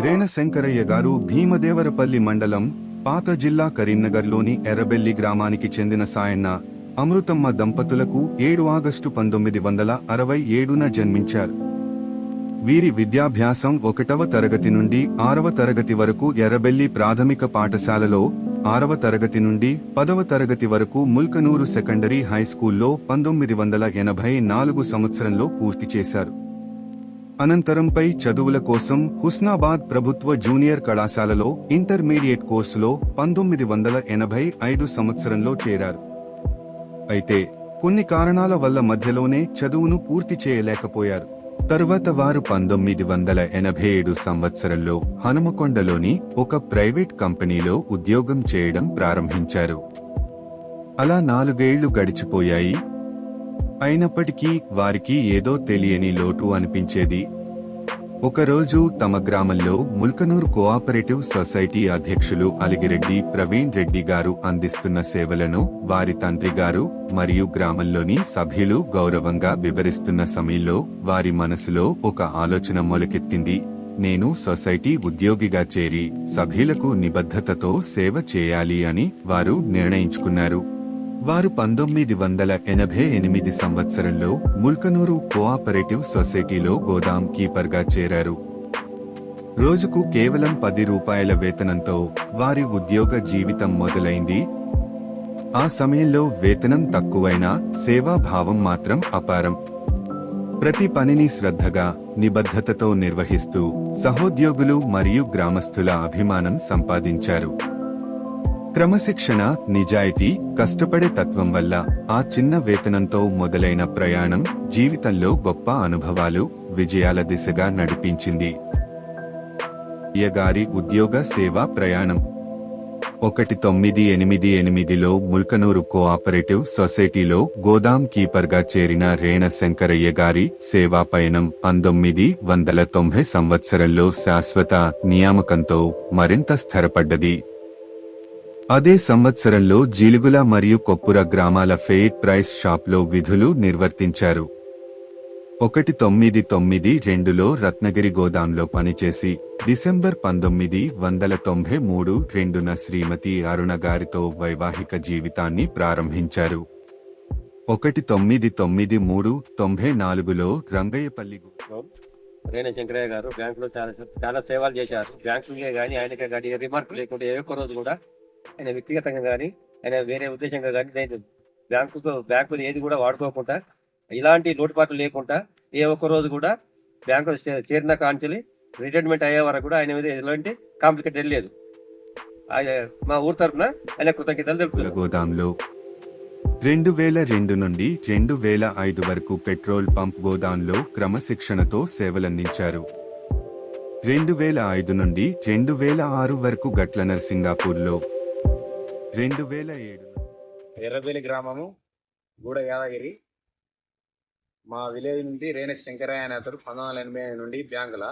రేణశంకరయ్య గారు భీమదేవరపల్లి మండలం, పాత జిల్లా కరీంనగర్లోని ఎర్రబెల్లి గ్రామానికి చెందిన సాయన్న, అమృతమ్మ దంపతులకు 7 ఆగస్టు 1967న జన్మించారు. వీరి విద్యాభ్యాసం 1వ తరగతి నుండి 6వ తరగతి వరకు ఎర్రబెల్లి ప్రాథమిక పాఠశాలలో, 6వ తరగతి నుండి 10వ తరగతి వరకు ముల్కనూరు సెకండరీ హైస్కూల్లో 1984 సంవత్సరంలో పూర్తి చేశారు. అనంతరంపై చదువుల కోసం హుస్నాబాద్ ప్రభుత్వ జూనియర్ కళాశాలలో ఇంటర్మీడియట్ కోర్సులో 1985 సంవత్సరంలో చేరారు. అయితే కొన్ని కారణాల వల్ల మధ్యలోనే చదువును పూర్తి చేయలేకపోయారు. తరువాత వారు 1987 సంవత్సరంలో హనుమకొండలోని ఒక ప్రైవేట్ కంపెనీలో ఉద్యోగం చేయడం ప్రారంభించారు. అలా 4 ఏళ్లు గడిచిపోయాయి. అయినప్పటికీ వారికి ఏదో తెలియని లోటు అనిపించేది. ఒకరోజు తమ గ్రామంలో ముల్కనూర్ కోఆపరేటివ్ సొసైటీ అధ్యక్షులు అలిగిరెడ్డి ప్రవీణ్ రెడ్డి గారు అందిస్తున్న సేవలను వారి తండ్రి గారు మరియు గ్రామంలోని సభ్యులు గౌరవంగా వివరిస్తున్న సమయంలో వారి మనసులో ఒక ఆలోచన మొలకెత్తింది. నేను సొసైటీ ఉద్యోగిగా చేరి సభ్యులకు నిబద్ధతతో సేవ చేయాలి అని వారు నిర్ణయించుకున్నారు. వారు 1988 సంవత్సరంలో ముల్కనూరు కోఆపరేటివ్ సొసైటీలో గోదాం కీపర్గా చేరారు. రోజుకు కేవలం 10 రూపాయల వేతనంతో వారి ఉద్యోగ జీవితం మొదలైంది. ఆ సమయంలో వేతనం తక్కువైనా సేవాభావం మాత్రం అపారం. ప్రతి పనిని శ్రద్ధగా, నిబద్ధతతో నిర్వహిస్తూ సహోద్యోగులు మరియు గ్రామస్తుల అభిమానం సంపాదించారు. క్రమశిక్షణ, నిజాయితీ, కష్టపడే తత్వం వల్ల ఆ చిన్న వేతనంతో మొదలైన ప్రయాణం జీవితంలో గొప్ప అనుభవాలు, విజయాల దిశగా నడిపించింది. గారి ఉద్యోగ సేవా ప్రయాణం 1988లో ముల్కనూరు కోఆపరేటివ్ సొసైటీలో గోదాం కీపర్గా చేరిన రేణశంకరయ్య గారి సేవా పయనం 1990 సంవత్సరంలో శాశ్వత నియామకంతో మరింత స్థిరపడ్డది. అదే సంవత్సరంలో జీలుగుల మరియు కొప్పుర గ్రామాల ఫెయిర్ ప్రైస్ షాప్లో విధులు నిర్వర్తించారు. 1992లో రత్నగిరి గోదాంలో పనిచేసి డిసెంబర్ 1993 శ్రీమతి అరుణ గారితో వైవాహిక జీవితాన్ని ప్రారంభించారు. 1993-94లో రంగయ్యపల్లి రేణశంకరయ్య గారు బ్యాంకులో చాలా సేవలు చేశారు. బ్యాంకులకే కానీ ఆయనకే కానీ రిమార్క్ లేకుండా ఏ ఒక్క రోజు కూడా ఆయన వ్యక్తిగతంగా కానీ ఆయన వేరే ఉద్దేశంగా కానీ బ్యాంకులు ఏది కూడా వాడుకోకుండా, ఇలాంటి లోటుపాట్లు లేకుండా ఏ ఒక్క రోజు కూడా బ్యాంకు చేరిన కాంచెలి రిటైర్మెంట్ అయ్యే వరకు కూడా ఆయన మీద ఎలాంటి కాంప్లికేటెడ్ లేదు. మా ఊరు తరఫున ఆయన కృతజ్ఞతలు తెలుపుతున్నారు. గోదాంలో 2002 నుండి 2005 వరకు పెట్రోల్ పంప్ గోదాంలో క్రమశిక్షణతో సేవలందించారు. 2005 నుండి 2006 వరకు గట్ల నర్సింగాపూర్లో, 2007 ఎర్రబెల్లి గ్రామము, గూడ యాదగిరి. మా విలేజ్ నుండి రేణశంకరయ్య అనే అతడు 1980 నుండి బ్యాంకుల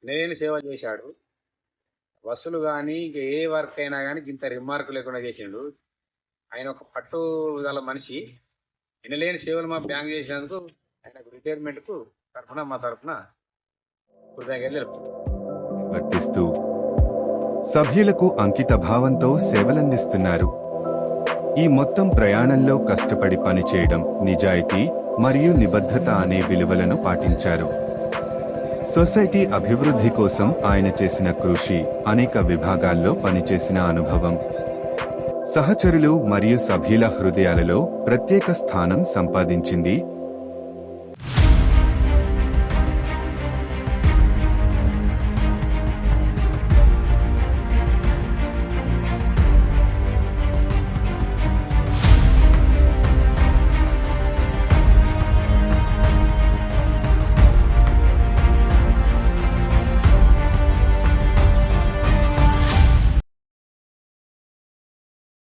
నేను సేవ చేశాడు. బస్సులు కానీ ఇంకా ఏ వర్క్ అయినా కానీ ఇంత రిమార్క్ లేకుండా చేసిండు. ఆయన ఒక పట్టుదల మనిషి. వినలేని సేవలు మా బ్యాంక్ చేసినందుకు ఆయనకు రిటైర్మెంట్కు మా తరఫున కృతజ్ఞతలు వర్తిస్తూ సభ్యులకు అంకిత భావంతో సేవలందిస్తున్నారు. ఈ మొత్తం ప్రయాణంలో కష్టపడి పనిచేయడం, నిజాయితీ మరియు నిబద్ధత అనే విలువలను పాటించారు. సొసైటీ అభివృద్ధి కోసం ఆయన చేసిన కృషి, అనేక విభాగాల్లో పనిచేసిన అనుభవం సహచరులు మరియు సభ్యుల హృదయాలలో ప్రత్యేక స్థానం సంపాదించింది.